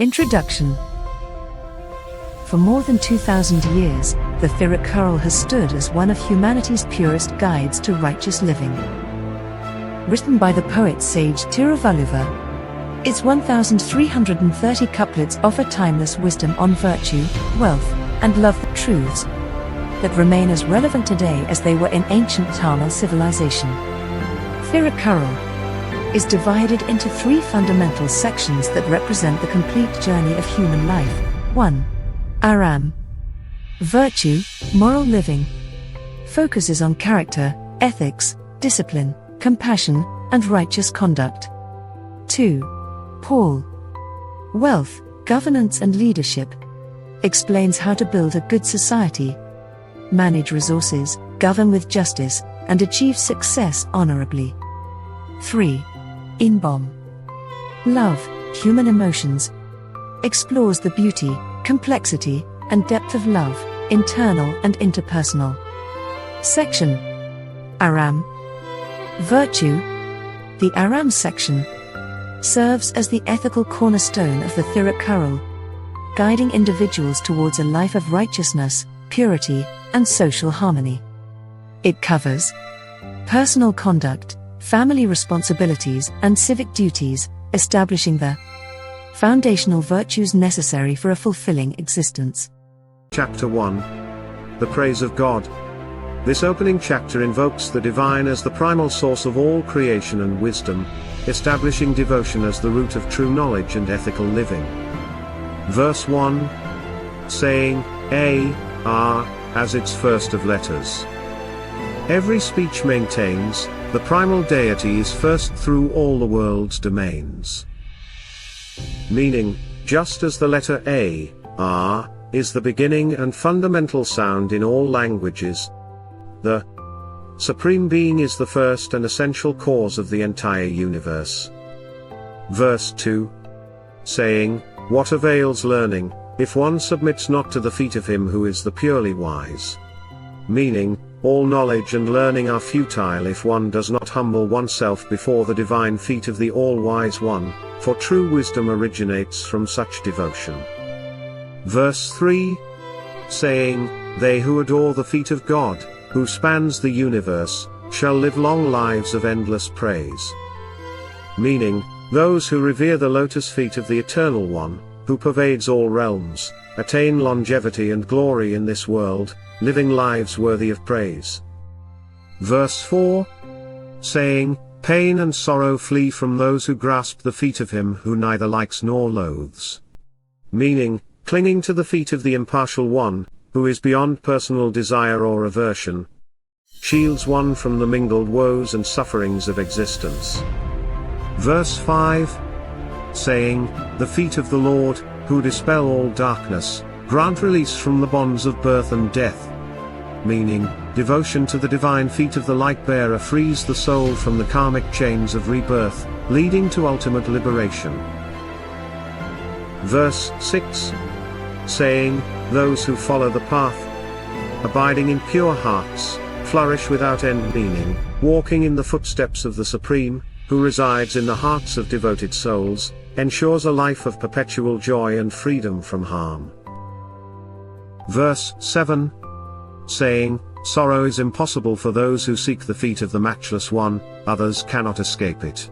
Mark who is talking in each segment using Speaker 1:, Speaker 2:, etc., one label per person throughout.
Speaker 1: Introduction. For more than 2,000 years, the Thirukkural has stood as one of humanity's purest guides to righteous living. Written by the poet sage Thiruvalluvar, its 1,330 couplets offer timeless wisdom on virtue, wealth, and love, truths that remain as relevant today as they were in ancient Tamil civilization. Thirukkural is divided into three fundamental sections that represent the complete journey of human life. 1. Aram. Virtue, moral living. Focuses on character, ethics, discipline, compassion, and righteous conduct. 2. Paul. Wealth, governance and leadership. Explains how to build a good society, manage resources, govern with justice, and achieve success honorably. 3. Inbom. Love, human emotions. Explores the beauty, complexity, and depth of love, internal and interpersonal. Section. Aram. Virtue. The Aram section serves as the ethical cornerstone of the Thirukkural, guiding individuals towards a life of righteousness, purity, and social harmony. It covers personal conduct, family responsibilities, and civic duties, establishing the foundational virtues necessary for a fulfilling existence.
Speaker 2: Chapter 1. The Praise of God. This opening chapter invokes the divine as the primal source of all creation and wisdom, establishing devotion as the root of true knowledge and ethical living. Verse 1. Saying, A, R, as its first of letters. Every speech maintains, the primal deity is first through all the world's domains. Meaning, just as the letter A, R, is the beginning and fundamental sound in all languages, the Supreme Being is the first and essential cause of the entire universe. Verse 2. Saying, what avails learning, if one submits not to the feet of him who is the purely wise? Meaning, all knowledge and learning are futile if one does not humble oneself before the divine feet of the all-wise one, for true wisdom originates from such devotion. Verse 3. Saying, they who adore the feet of God, who spans the universe, shall live long lives of endless praise. Meaning, those who revere the lotus feet of the Eternal One, who pervades all realms, attain longevity and glory in this world, living lives worthy of praise. Verse 4. Saying, pain and sorrow flee from those who grasp the feet of him who neither likes nor loathes. Meaning, clinging to the feet of the impartial one, who is beyond personal desire or aversion, shields one from the mingled woes and sufferings of existence. Verse 5. Saying, the feet of the Lord, who dispel all darkness, grant release from the bonds of birth and death. Meaning, devotion to the divine feet of the light-bearer frees the soul from the karmic chains of rebirth, leading to ultimate liberation. Verse 6. Saying, those who follow the path, abiding in pure hearts, flourish without end, meaning, walking in the footsteps of the Supreme, who resides in the hearts of devoted souls, ensures a life of perpetual joy and freedom from harm. Verse 7. Saying, sorrow is impossible for those who seek the feet of the matchless one, others cannot escape it.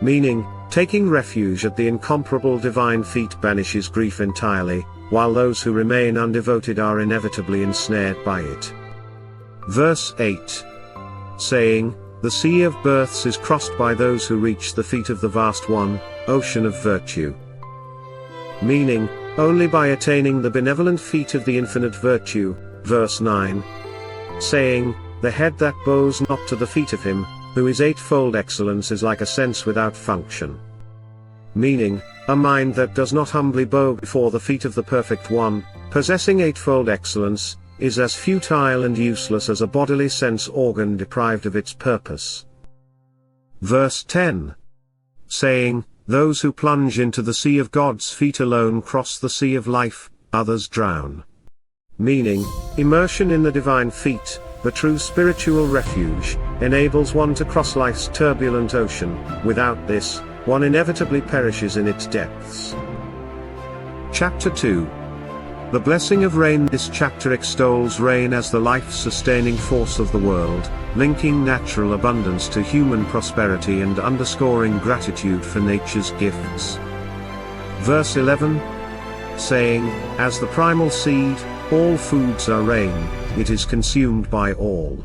Speaker 2: Meaning, taking refuge at the incomparable divine feet banishes grief entirely, while those who remain undevoted are inevitably ensnared by it. Verse 8. Saying, the sea of births is crossed by those who reach the feet of the vast one, ocean of virtue. Meaning, only by attaining the benevolent feet of the infinite virtue. Verse 9. Saying, the head that bows not to the feet of him, who is eightfold excellence is like a sense without function. Meaning, a mind that does not humbly bow before the feet of the perfect one, possessing eightfold excellence, is as futile and useless as a bodily sense organ deprived of its purpose. Verse 10. Saying, those who plunge into the sea of God's feet alone cross the sea of life, others drown. Meaning, immersion in the divine feet, the true spiritual refuge, enables one to cross life's turbulent ocean. Without this, one inevitably perishes in its depths. Chapter 2. The blessing of rain. This chapter extols rain as the life-sustaining force of the world, linking natural abundance to human prosperity and underscoring gratitude for nature's gifts. Verse 11. Saying, as the primal seed, all foods are rain, it is consumed by all.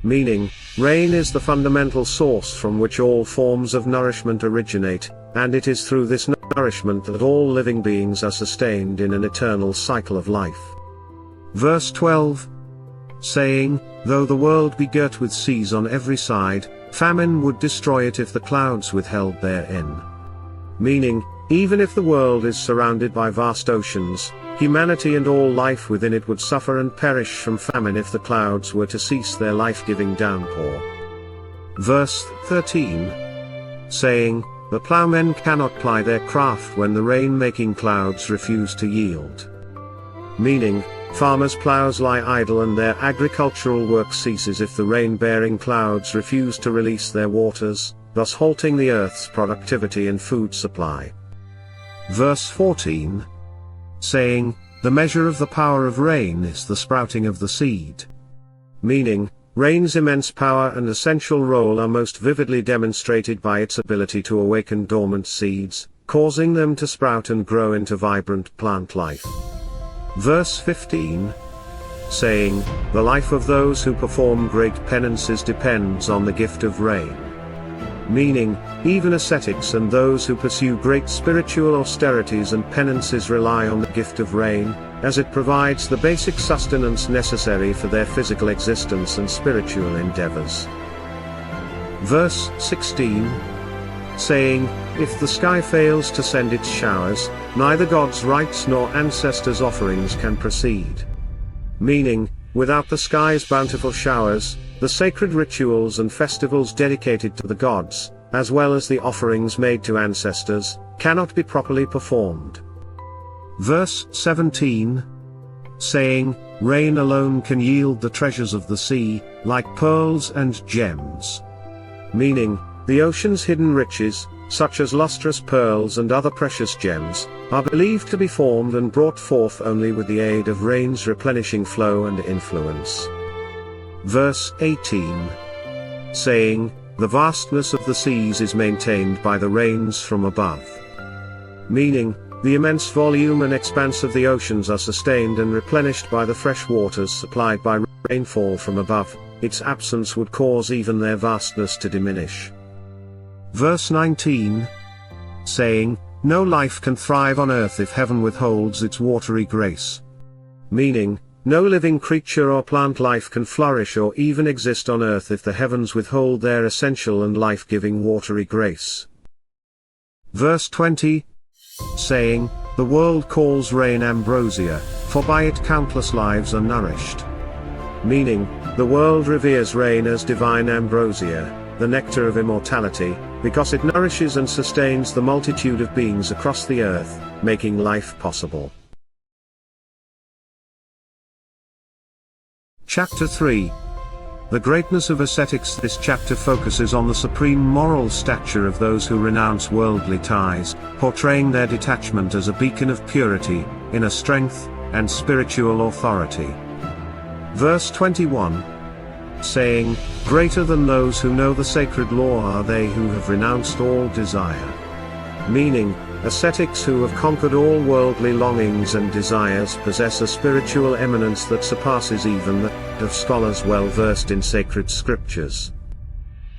Speaker 2: Meaning, rain is the fundamental source from which all forms of nourishment originate, and it is through this nourishment that all living beings are sustained in an eternal cycle of life. Verse 12. Saying, though the world be girt with seas on every side, famine would destroy it if the clouds withheld therein. Meaning, even if the world is surrounded by vast oceans, humanity and all life within it would suffer and perish from famine if the clouds were to cease their life-giving downpour. Verse 13. Saying, the ploughmen cannot ply their craft when the rain-making clouds refuse to yield. Meaning, farmers' ploughs lie idle and their agricultural work ceases if the rain-bearing clouds refuse to release their waters, thus halting the earth's productivity and food supply. Verse 14. Saying, the measure of the power of rain is the sprouting of the seed. Meaning, rain's immense power and essential role are most vividly demonstrated by its ability to awaken dormant seeds, causing them to sprout and grow into vibrant plant life. Verse 15. Saying, the life of those who perform great penances depends on the gift of rain. Meaning, even ascetics and those who pursue great spiritual austerities and penances rely on the gift of rain, as it provides the basic sustenance necessary for their physical existence and spiritual endeavors. Verse 16. Saying, if the sky fails to send its showers, neither God's rites nor ancestors' offerings can proceed. Meaning, without the sky's bountiful showers, the sacred rituals and festivals dedicated to the gods, as well as the offerings made to ancestors, cannot be properly performed. Verse 17. Saying, rain alone can yield the treasures of the sea, like pearls and gems. Meaning, the ocean's hidden riches, such as lustrous pearls and other precious gems, are believed to be formed and brought forth only with the aid of rain's replenishing flow and influence. Verse 18. Saying, the vastness of the seas is maintained by the rains from above. Meaning, the immense volume and expanse of the oceans are sustained and replenished by the fresh waters supplied by rainfall from above, its absence would cause even their vastness to diminish. Verse 19. Saying, no life can thrive on earth if heaven withholds its watery grace. Meaning, no living creature or plant life can flourish or even exist on earth if the heavens withhold their essential and life-giving watery grace. Verse 20. Saying, the world calls rain ambrosia, for by it countless lives are nourished. Meaning, the world reveres rain as divine ambrosia, the nectar of immortality, because it nourishes and sustains the multitude of beings across the earth, making life possible. Chapter 3. The greatness of ascetics. This chapter focuses on the supreme moral stature of those who renounce worldly ties, portraying their detachment as a beacon of purity, inner strength, and spiritual authority. Verse 21. Saying, greater than those who know the sacred law are they who have renounced all desire. Meaning, ascetics who have conquered all worldly longings and desires possess a spiritual eminence that surpasses even that of scholars well versed in sacred scriptures.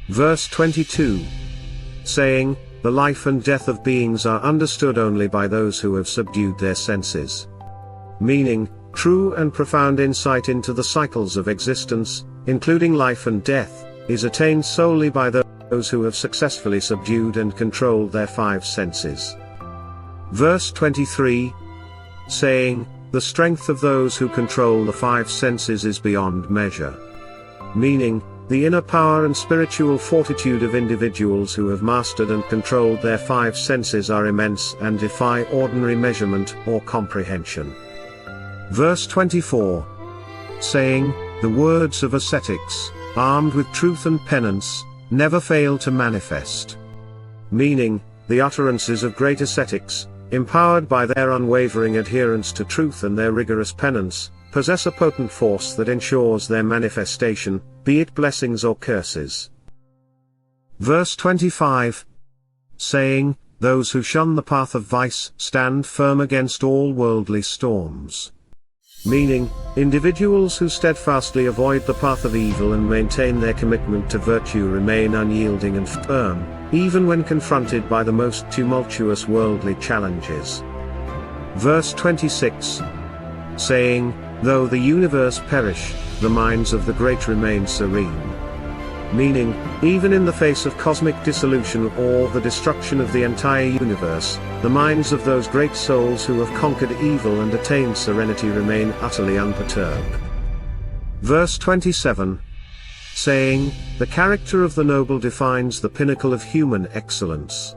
Speaker 2: Verse 22. Saying, the life and death of beings are understood only by those who have subdued their senses. Meaning, true and profound insight into the cycles of existence, including life and death, is attained solely by those who have successfully subdued and controlled their five senses. Verse 23. Saying, the strength of those who control the five senses is beyond measure. Meaning, the inner power and spiritual fortitude of individuals who have mastered and controlled their five senses are immense and defy ordinary measurement or comprehension. Verse 24. Saying, the words of ascetics, armed with truth and penance, never fail to manifest. Meaning, the utterances of great ascetics, empowered by their unwavering adherence to truth and their rigorous penance, possess a potent force that ensures their manifestation, be it blessings or curses. Verse 25. Saying, those who shun the path of vice stand firm against all worldly storms. Meaning, individuals who steadfastly avoid the path of evil and maintain their commitment to virtue remain unyielding and firm, even when confronted by the most tumultuous worldly challenges. Verse 26. Saying, though the universe perish, the minds of the great remain serene. Meaning, even in the face of cosmic dissolution or the destruction of the entire universe, the minds of those great souls who have conquered evil and attained serenity remain utterly unperturbed. Verse 27. Saying, the character of the noble defines the pinnacle of human excellence.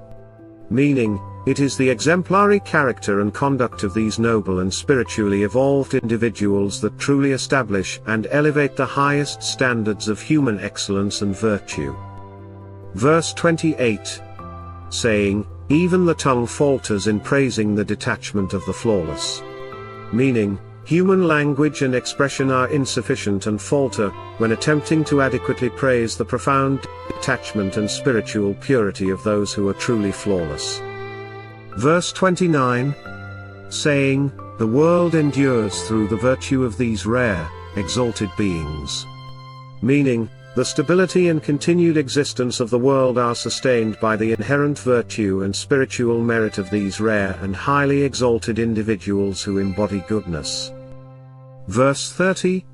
Speaker 2: Meaning, it is the exemplary character and conduct of these noble and spiritually evolved individuals that truly establish and elevate the highest standards of human excellence and virtue. Verse 28. Saying, even the tongue falters in praising the detachment of the flawless. Meaning, human language and expression are insufficient and falter when attempting to adequately praise the profound detachment and spiritual purity of those who are truly flawless. Verse 29. Saying, the world endures through the virtue of these rare, exalted beings. Meaning, the stability and continued existence of the world are sustained by the inherent virtue and spiritual merit of these rare and highly exalted individuals who embody goodness. Verse 30.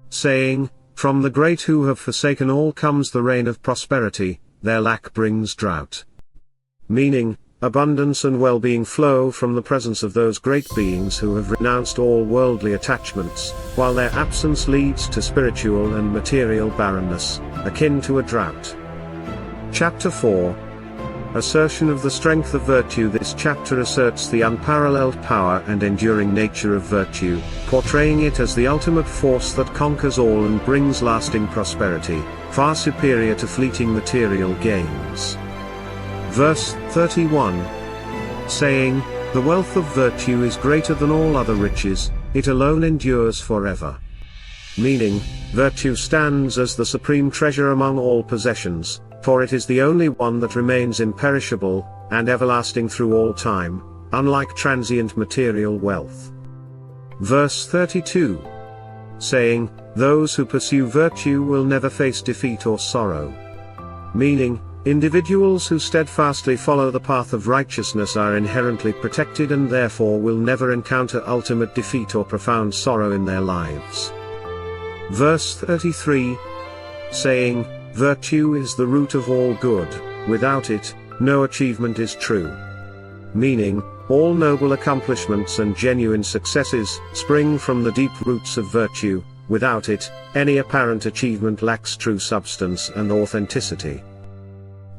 Speaker 2: Saying, from the great who have forsaken all comes the reign of prosperity, their lack brings drought. Meaning, abundance and well-being flow from the presence of those great beings who have renounced all worldly attachments, while their absence leads to spiritual and material barrenness, akin to a drought. Chapter 4. Assertion of the strength of virtue. This chapter asserts the unparalleled power and enduring nature of virtue, portraying it as the ultimate force that conquers all and brings lasting prosperity, far superior to fleeting material gains. Verse 31. Saying, the wealth of virtue is greater than all other riches, it alone endures forever. Meaning, virtue stands as the supreme treasure among all possessions, for it is the only one that remains imperishable and everlasting through all time, unlike transient material wealth. Verse 32. Saying, those who pursue virtue will never face defeat or sorrow. Meaning, individuals who steadfastly follow the path of righteousness are inherently protected and therefore will never encounter ultimate defeat or profound sorrow in their lives. Verse 33. Saying, virtue is the root of all good, without it, no achievement is true. Meaning, all noble accomplishments and genuine successes spring from the deep roots of virtue, without it, any apparent achievement lacks true substance and authenticity.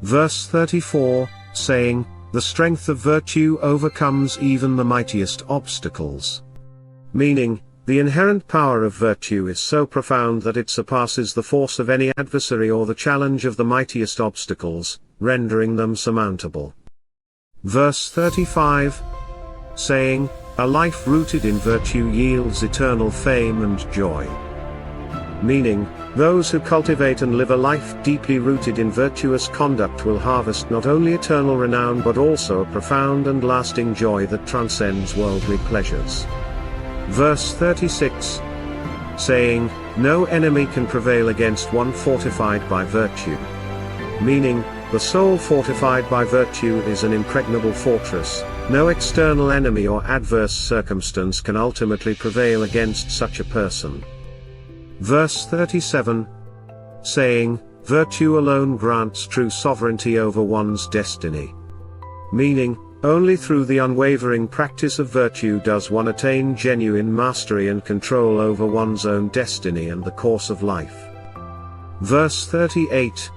Speaker 2: Verse 34, saying, the strength of virtue overcomes even the mightiest obstacles. Meaning, the inherent power of virtue is so profound that it surpasses the force of any adversary or the challenge of the mightiest obstacles, rendering them surmountable. Verse 35, saying, a life rooted in virtue yields eternal fame and joy. Meaning, those who cultivate and live a life deeply rooted in virtuous conduct will harvest not only eternal renown but also a profound and lasting joy that transcends worldly pleasures. Verse 36. Saying, no enemy can prevail against one fortified by virtue. Meaning, the soul fortified by virtue is an impregnable fortress, no external enemy or adverse circumstance can ultimately prevail against such a person. Verse 37. Saying, virtue alone grants true sovereignty over one's destiny. Meaning, only through the unwavering practice of virtue does one attain genuine mastery and control over one's own destiny and the course of life. Verse 38.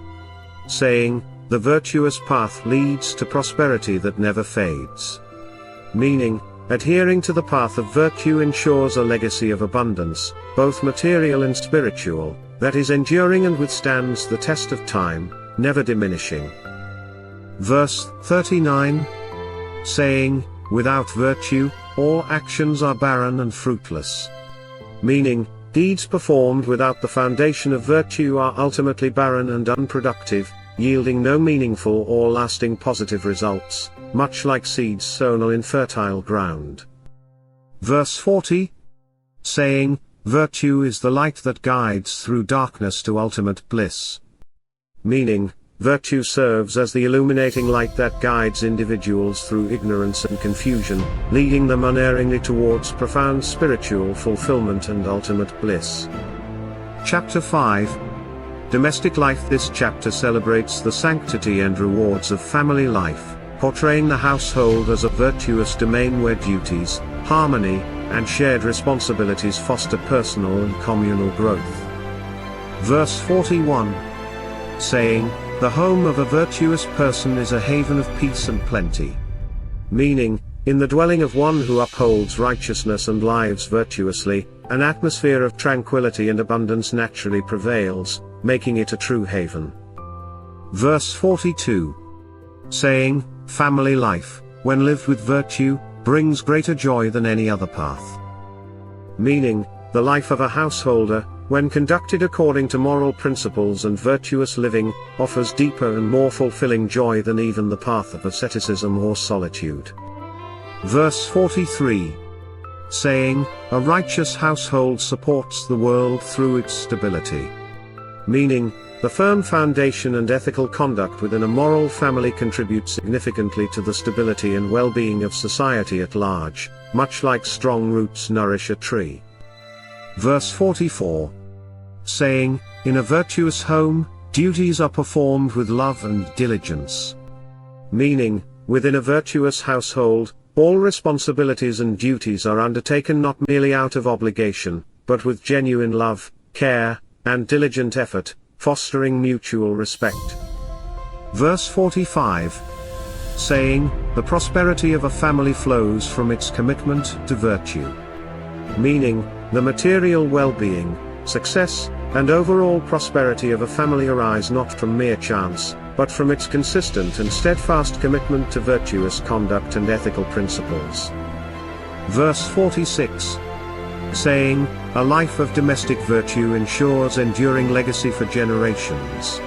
Speaker 2: Saying, the virtuous path leads to prosperity that never fades. Meaning, adhering to the path of virtue ensures a legacy of abundance, both material and spiritual, that is enduring and withstands the test of time, never diminishing. Verse 39. Saying, without virtue, all actions are barren and fruitless. Meaning, deeds performed without the foundation of virtue are ultimately barren and unproductive, yielding no meaningful or lasting positive results, much like seeds sown on infertile ground. Verse 40. Saying, virtue is the light that guides through darkness to ultimate bliss. Meaning, virtue serves as the illuminating light that guides individuals through ignorance and confusion, leading them unerringly towards profound spiritual fulfillment and ultimate bliss. Chapter 5. Domestic life. This chapter celebrates the sanctity and rewards of family life, portraying the household as a virtuous domain where duties, harmony, and shared responsibilities foster personal and communal growth. Verse 41. Saying, the home of a virtuous person is a haven of peace and plenty. Meaning, in the dwelling of one who upholds righteousness and lives virtuously, an atmosphere of tranquility and abundance naturally prevails, making it a true haven. Verse 42. Saying, family life, when lived with virtue, brings greater joy than any other path. Meaning, the life of a householder, when conducted according to moral principles and virtuous living, offers deeper and more fulfilling joy than even the path of asceticism or solitude. Verse 43. Saying, a righteous household supports the world through its stability. Meaning, the firm foundation and ethical conduct within a moral family contribute significantly to the stability and well-being of society at large, much like strong roots nourish a tree. Verse 44. Saying, in a virtuous home, duties are performed with love and diligence. Meaning, within a virtuous household, all responsibilities and duties are undertaken not merely out of obligation, but with genuine love, care, and diligent effort, fostering mutual respect. Verse 45. Saying, the prosperity of a family flows from its commitment to virtue. Meaning, the material well-being, success, and overall prosperity of a family arise not from mere chance, but from its consistent and steadfast commitment to virtuous conduct and ethical principles. Verse 46. Saying, a life of domestic virtue ensures enduring legacy for generations.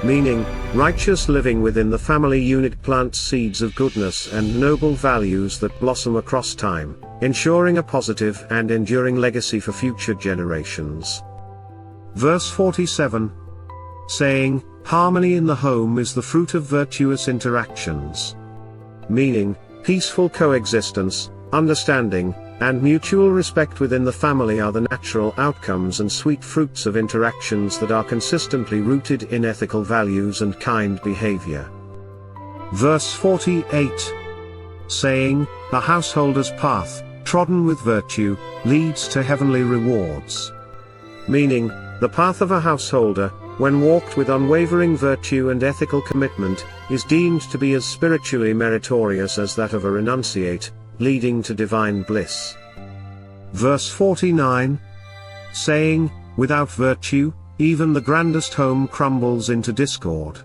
Speaker 2: Meaning, righteous living within the family unit plants seeds of goodness and noble values that blossom across time, ensuring a positive and enduring legacy for future generations. Verse 47. Saying, harmony in the home is the fruit of virtuous interactions. Meaning, peaceful coexistence, understanding, and mutual respect within the family are the natural outcomes and sweet fruits of interactions that are consistently rooted in ethical values and kind behavior. Verse 48. Saying, a householder's path, trodden with virtue, leads to heavenly rewards. Meaning, the path of a householder, when walked with unwavering virtue and ethical commitment, is deemed to be as spiritually meritorious as that of a renunciate, leading to divine bliss. Verse 49. Saying, without virtue, even the grandest home crumbles into discord.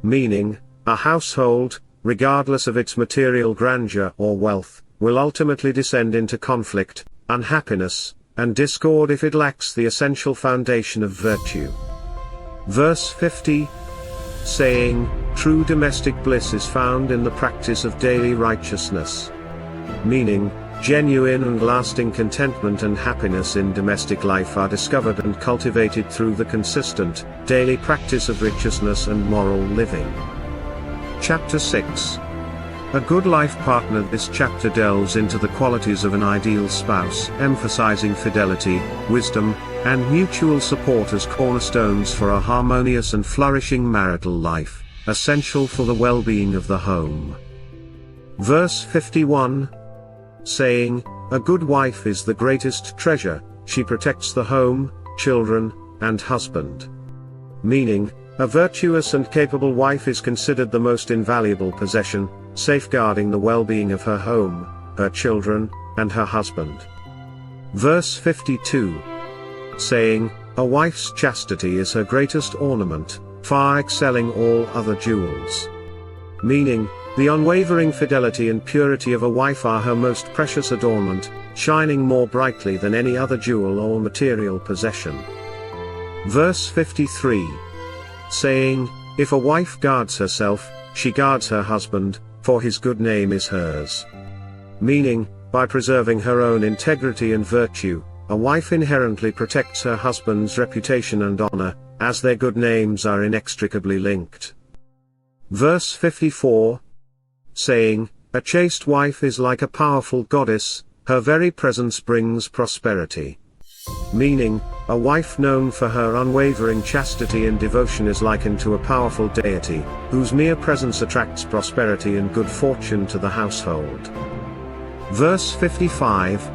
Speaker 2: Meaning, a household, regardless of its material grandeur or wealth, will ultimately descend into conflict, unhappiness, and discord if it lacks the essential foundation of virtue. Verse 50. Saying, true domestic bliss is found in the practice of daily righteousness. Meaning, genuine and lasting contentment and happiness in domestic life are discovered and cultivated through the consistent, daily practice of righteousness and moral living. Chapter 6. A good life partner. This chapter delves into the qualities of an ideal spouse, emphasizing fidelity, wisdom, and mutual support as cornerstones for a harmonious and flourishing marital life, essential for the well-being of the home. Verse 51. Saying, a good wife is the greatest treasure, she protects the home, children, and husband. Meaning, a virtuous and capable wife is considered the most invaluable possession, safeguarding the well-being of her home, her children, and her husband. Verse 52. Saying, a wife's chastity is her greatest ornament, far excelling all other jewels. Meaning, the unwavering fidelity and purity of a wife are her most precious adornment, shining more brightly than any other jewel or material possession. Verse 53. Saying, if a wife guards herself, she guards her husband, for his good name is hers. Meaning, by preserving her own integrity and virtue, a wife inherently protects her husband's reputation and honor, as their good names are inextricably linked. Verse 54. Saying, a chaste wife is like a powerful goddess, her very presence brings prosperity. Meaning, a wife known for her unwavering chastity and devotion is likened to a powerful deity, whose mere presence attracts prosperity and good fortune to the household. Verse 55.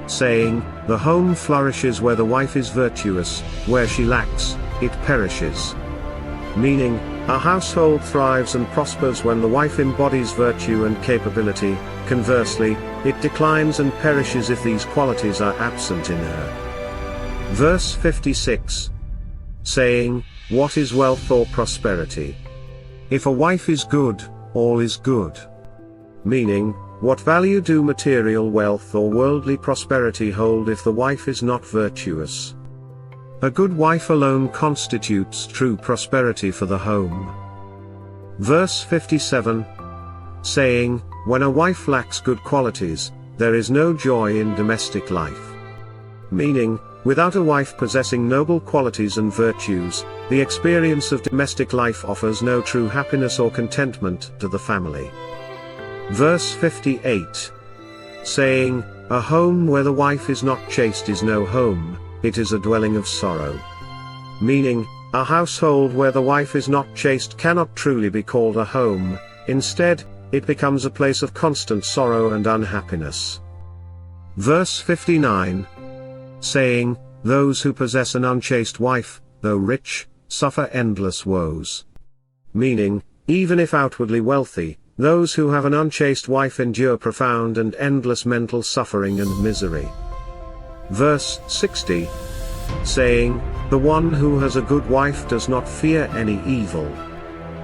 Speaker 2: Saying, the home flourishes where the wife is virtuous, where she lacks, it perishes. Meaning, a household thrives and prospers when the wife embodies virtue and capability, conversely, it declines and perishes if these qualities are absent in her. Verse 56. Saying, what is wealth or prosperity? If a wife is good, all is good. Meaning, what value do material wealth or worldly prosperity hold if the wife is not virtuous? A good wife alone constitutes true prosperity for the home. Verse 57. Saying, when a wife lacks good qualities, there is no joy in domestic life. Meaning, without a wife possessing noble qualities and virtues, the experience of domestic life offers no true happiness or contentment to the family. Verse 58. Saying, a home where the wife is not chaste is no home, it is a dwelling of sorrow. Meaning, a household where the wife is not chaste cannot truly be called a home, instead, it becomes a place of constant sorrow and unhappiness. Verse 59. Saying, those who possess an unchaste wife, though rich, suffer endless woes. Meaning, even if outwardly wealthy, those who have an unchaste wife endure profound and endless mental suffering and misery. Verse 60. Saying, the one who has a good wife does not fear any evil.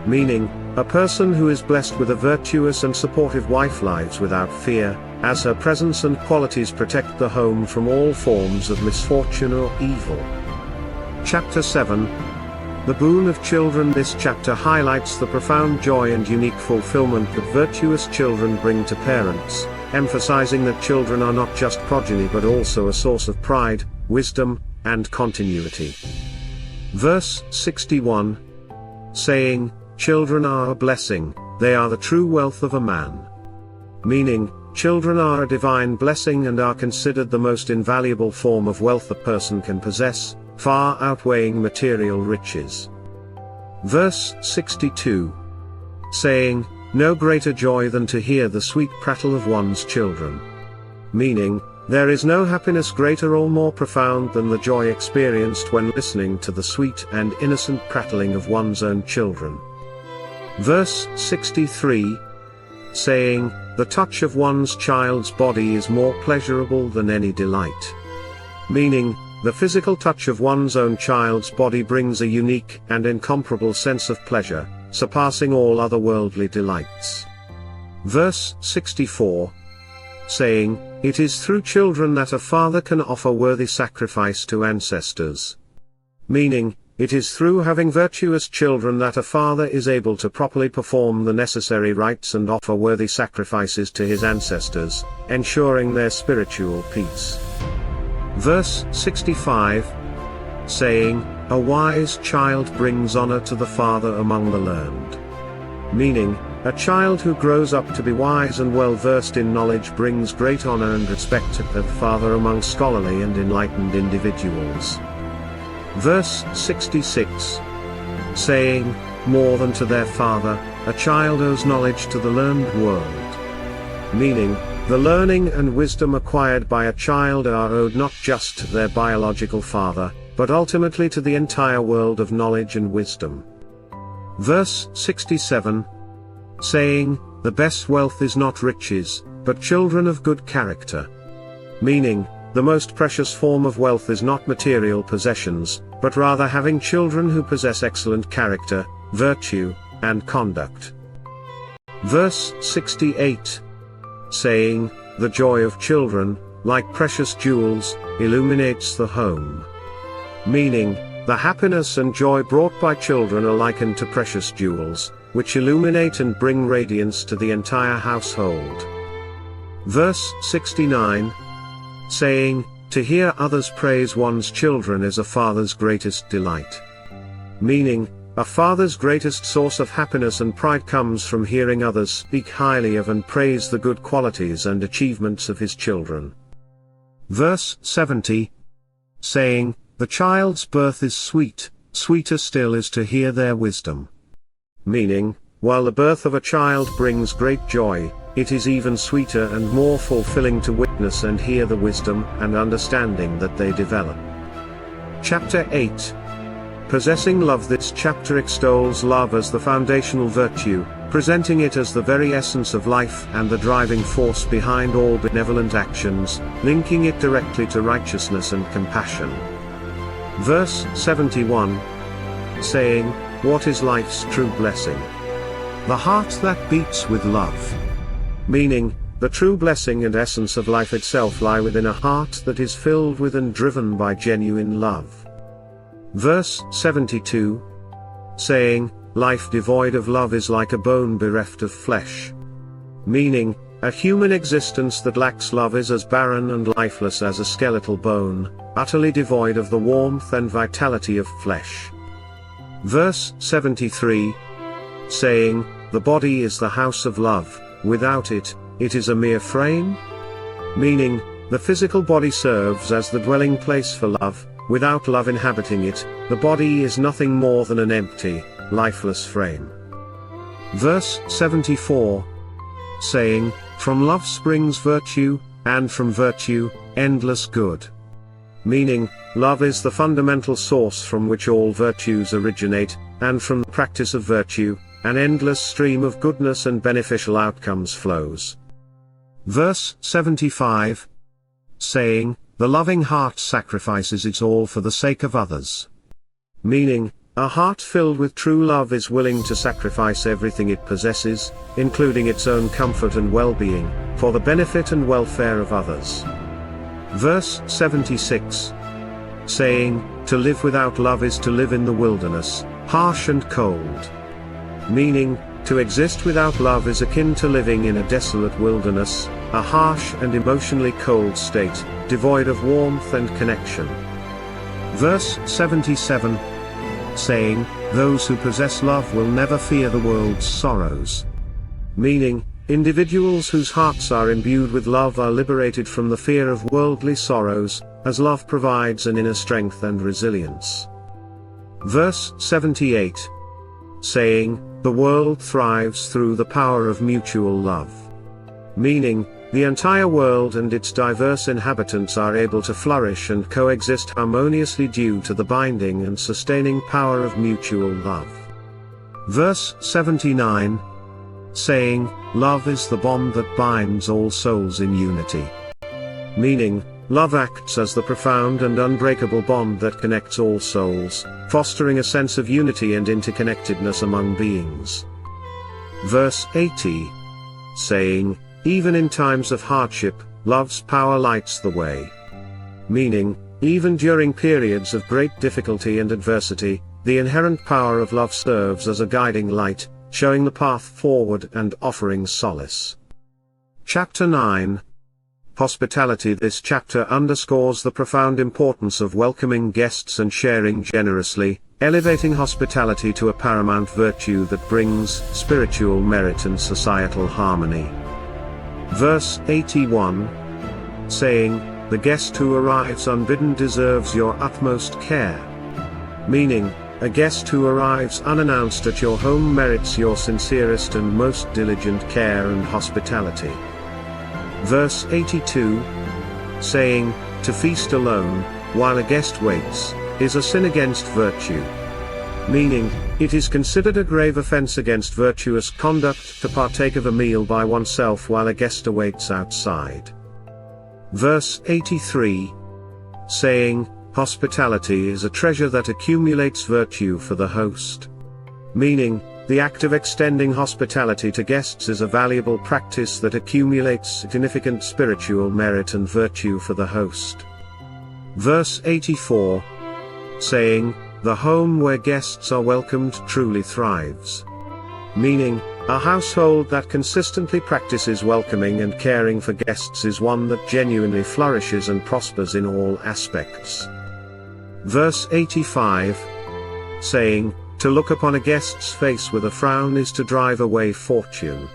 Speaker 2: Meaning, a person who is blessed with a virtuous and supportive wife lives without fear, as her presence and qualities protect the home from all forms of misfortune or evil. Chapter 7. The boon of children. This chapter highlights the profound joy and unique fulfillment that virtuous children bring to parents, emphasizing that children are not just progeny but also a source of pride, wisdom, and continuity. Verse 61. Saying, children are a blessing, they are the true wealth of a man. Meaning, children are a divine blessing and are considered the most invaluable form of wealth a person can possess, far outweighing material riches. Verse 62. Saying, no greater joy than to hear the sweet prattle of one's children. Meaning, there is no happiness greater or more profound than the joy experienced when listening to the sweet and innocent prattling of one's own children. Verse 63. Saying, the touch of one's child's body is more pleasurable than any delight. Meaning, the physical touch of one's own child's body brings a unique and incomparable sense of pleasure, surpassing all other worldly delights. Verse 64. Saying, it is through children that a father can offer worthy sacrifice to ancestors. Meaning, it is through having virtuous children that a father is able to properly perform the necessary rites and offer worthy sacrifices to his ancestors, ensuring their spiritual peace. Verse 65. Saying, a wise child brings honor to the father among the learned. Meaning, a child who grows up to be wise and well versed in knowledge brings great honor and respect to the father among scholarly and enlightened individuals. Verse 66. Saying, more than to their father, a child owes knowledge to the learned world. Meaning, the learning and wisdom acquired by a child are owed not just to their biological father, but ultimately to the entire world of knowledge and wisdom. Verse 67. Saying, the best wealth is not riches, but children of good character. Meaning, the most precious form of wealth is not material possessions, but rather having children who possess excellent character, virtue, and conduct. Verse 68. Saying, the joy of children, like precious jewels, illuminates the home. Meaning, the happiness and joy brought by children are likened to precious jewels, which illuminate and bring radiance to the entire household. Verse 69. Saying, to hear others praise one's children is a father's greatest delight. Meaning, a father's greatest source of happiness and pride comes from hearing others speak highly of and praise the good qualities and achievements of his children. Verse 70. Saying, the child's birth is sweet, sweeter still is to hear their wisdom. Meaning, while the birth of a child brings great joy, it is even sweeter and more fulfilling to witness and hear the wisdom and understanding that they develop. Chapter 8. Possessing love. This chapter extols love as the foundational virtue, presenting it as the very essence of life and the driving force behind all benevolent actions, linking it directly to righteousness and compassion. Verse 71. Saying, what is life's true blessing? The heart that beats with love. Meaning, the true blessing and essence of life itself lie within a heart that is filled with and driven by genuine love. Verse 72. Saying, life devoid of love is like a bone bereft of flesh. Meaning, a human existence that lacks love is as barren and lifeless as a skeletal bone, utterly devoid of the warmth and vitality of flesh. Verse 73. Saying, the body is the house of love, without it, it is a mere frame. Meaning, the physical body serves as the dwelling place for love. Without love inhabiting it, the body is nothing more than an empty, lifeless frame. Verse 74. Saying, from love springs virtue, and from virtue, endless good. Meaning, love is the fundamental source from which all virtues originate, and from the practice of virtue, an endless stream of goodness and beneficial outcomes flows. Verse 75. Saying, the loving heart sacrifices its all for the sake of others. Meaning, a heart filled with true love is willing to sacrifice everything it possesses, including its own comfort and well-being, for the benefit and welfare of others. Verse 76. Saying, to live without love is to live in the wilderness, harsh and cold. Meaning, to exist without love is akin to living in a desolate wilderness, a harsh and emotionally cold state, devoid of warmth and connection. Verse 77. Saying, those who possess love will never fear the world's sorrows. Meaning, individuals whose hearts are imbued with love are liberated from the fear of worldly sorrows, as love provides an inner strength and resilience. Verse 78. Saying, the world thrives through the power of mutual love. Meaning, the entire world and its diverse inhabitants are able to flourish and coexist harmoniously due to the binding and sustaining power of mutual love. Verse 79. Saying, love is the bond that binds all souls in unity. Meaning, love acts as the profound and unbreakable bond that connects all souls, fostering a sense of unity and interconnectedness among beings. Verse 80. Saying, even in times of hardship, love's power lights the way. Meaning, even during periods of great difficulty and adversity, the inherent power of love serves as a guiding light, showing the path forward and offering solace. Chapter 9. Hospitality. This chapter underscores the profound importance of welcoming guests and sharing generously, elevating hospitality to a paramount virtue that brings spiritual merit and societal harmony. Verse 81. Saying, the guest who arrives unbidden deserves your utmost care. Meaning, a guest who arrives unannounced at your home merits your sincerest and most diligent care and hospitality. Verse 82. Saying, to feast alone, while a guest waits, is a sin against virtue. Meaning, it is considered a grave offense against virtuous conduct to partake of a meal by oneself while a guest awaits outside. Verse 83. Saying, hospitality is a treasure that accumulates virtue for the host. Meaning, the act of extending hospitality to guests is a valuable practice that accumulates significant spiritual merit and virtue for the host. Verse 84. Saying, "The home where guests are welcomed truly thrives." Meaning, a household that consistently practices welcoming and caring for guests is one that genuinely flourishes and prospers in all aspects. Verse 85. Saying, "To look upon a guest's face with a frown is to drive away fortune."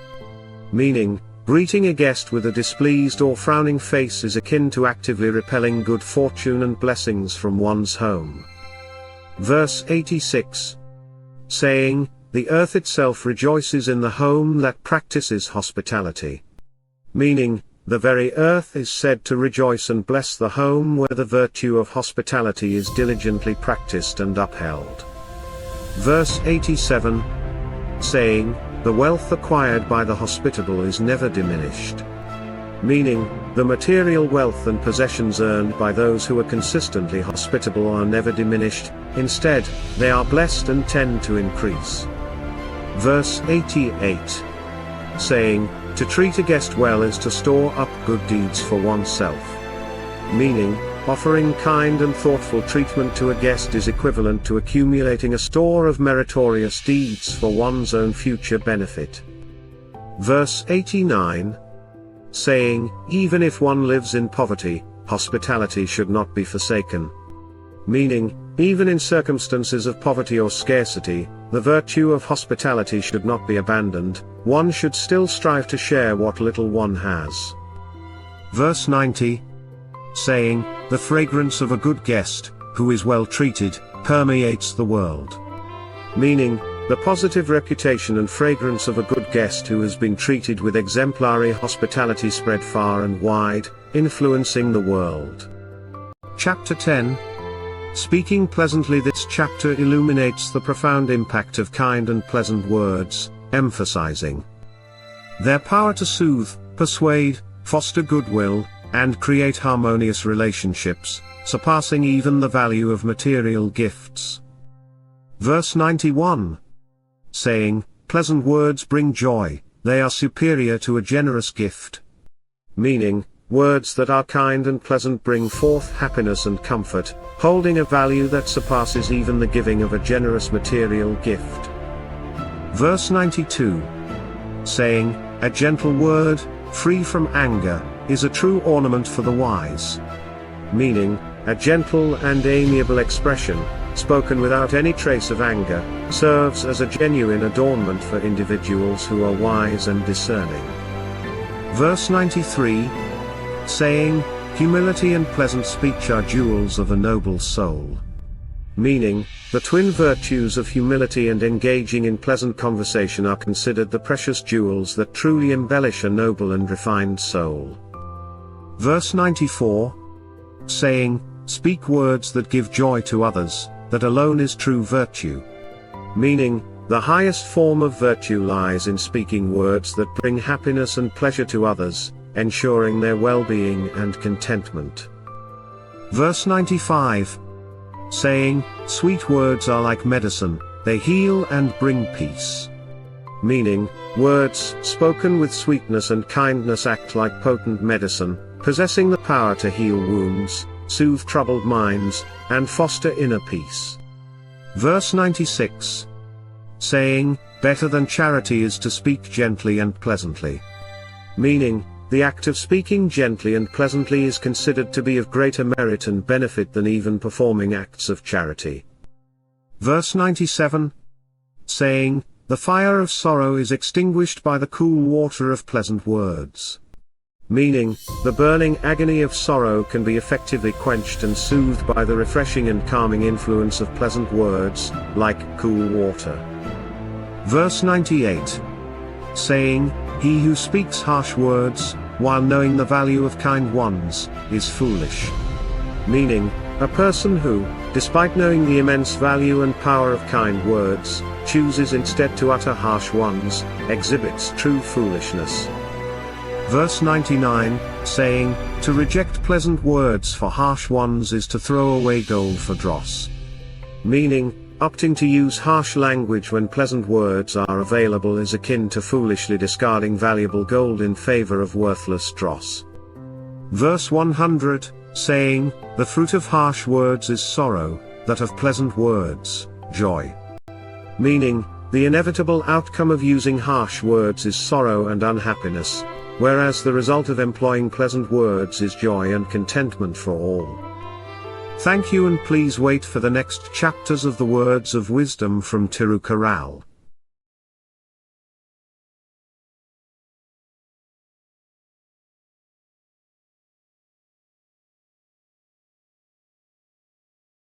Speaker 2: Meaning, greeting a guest with a displeased or frowning face is akin to actively repelling good fortune and blessings from one's home. Verse 86. Saying, "The earth itself rejoices in the home that practices hospitality." Meaning, the very earth is said to rejoice and bless the home where the virtue of hospitality is diligently practiced and upheld. Verse 87. Saying, "The wealth acquired by the hospitable is never diminished." Meaning, the material wealth and possessions earned by those who are consistently hospitable are never diminished, instead, they are blessed and tend to increase. Verse 88. Saying, "To treat a guest well is to store up good deeds for oneself." Meaning, offering kind and thoughtful treatment to a guest is equivalent to accumulating a store of meritorious deeds for one's own future benefit. Verse 89. Saying, "Even if one lives in poverty, hospitality should not be forsaken." Meaning, even in circumstances of poverty or scarcity, the virtue of hospitality should not be abandoned, one should still strive to share what little one has. Verse 90. Saying, "The fragrance of a good guest, who is well treated, permeates the world." Meaning, the positive reputation and fragrance of a good guest who has been treated with exemplary hospitality spread far and wide, influencing the world. Chapter 10. Speaking pleasantly. This chapter illuminates the profound impact of kind and pleasant words, emphasizing their power to soothe, persuade, foster goodwill, and create harmonious relationships, surpassing even the value of material gifts. Verse 91. Saying, "Pleasant words bring joy, they are superior to a generous gift." Meaning, words that are kind and pleasant bring forth happiness and comfort, holding a value that surpasses even the giving of a generous material gift. Verse 92. Saying, "A gentle word, free from anger, is a true ornament for the wise." Meaning, a gentle and amiable expression, spoken without any trace of anger, serves as a genuine adornment for individuals who are wise and discerning. Verse 93. Saying, "Humility and pleasant speech are jewels of a noble soul." Meaning, the twin virtues of humility and engaging in pleasant conversation are considered the precious jewels that truly embellish a noble and refined soul. Verse 94. Saying, "Speak words that give joy to others, that alone is true virtue." Meaning, the highest form of virtue lies in speaking words that bring happiness and pleasure to others, ensuring their well-being and contentment. Verse 95. Saying, "Sweet words are like medicine, they heal and bring peace." Meaning, words spoken with sweetness and kindness act like potent medicine, possessing the power to heal wounds, soothe troubled minds, and foster inner peace. Verse 96. Saying, "Better than charity is to speak gently and pleasantly." Meaning, the act of speaking gently and pleasantly is considered to be of greater merit and benefit than even performing acts of charity. Verse 97. Saying, "The fire of sorrow is extinguished by the cool water of pleasant words." Meaning, the burning agony of sorrow can be effectively quenched and soothed by the refreshing and calming influence of pleasant words, like cool water. Verse 98. Saying, "He who speaks harsh words, while knowing the value of kind ones, is foolish." Meaning, a person who, despite knowing the immense value and power of kind words, chooses instead to utter harsh ones, exhibits true foolishness. Verse 99, saying, "To reject pleasant words for harsh ones is to throw away gold for dross." Meaning, Opting to use harsh language when pleasant words are available is akin to foolishly discarding valuable gold in favor of worthless dross. Verse 100, saying, "The fruit of harsh words is sorrow, that of pleasant words, joy." Meaning, the inevitable outcome of using harsh words is sorrow and unhappiness, whereas the result of employing pleasant words is joy and contentment for all. Thank you, and please wait for the next chapters of the words of wisdom from Thirukkural.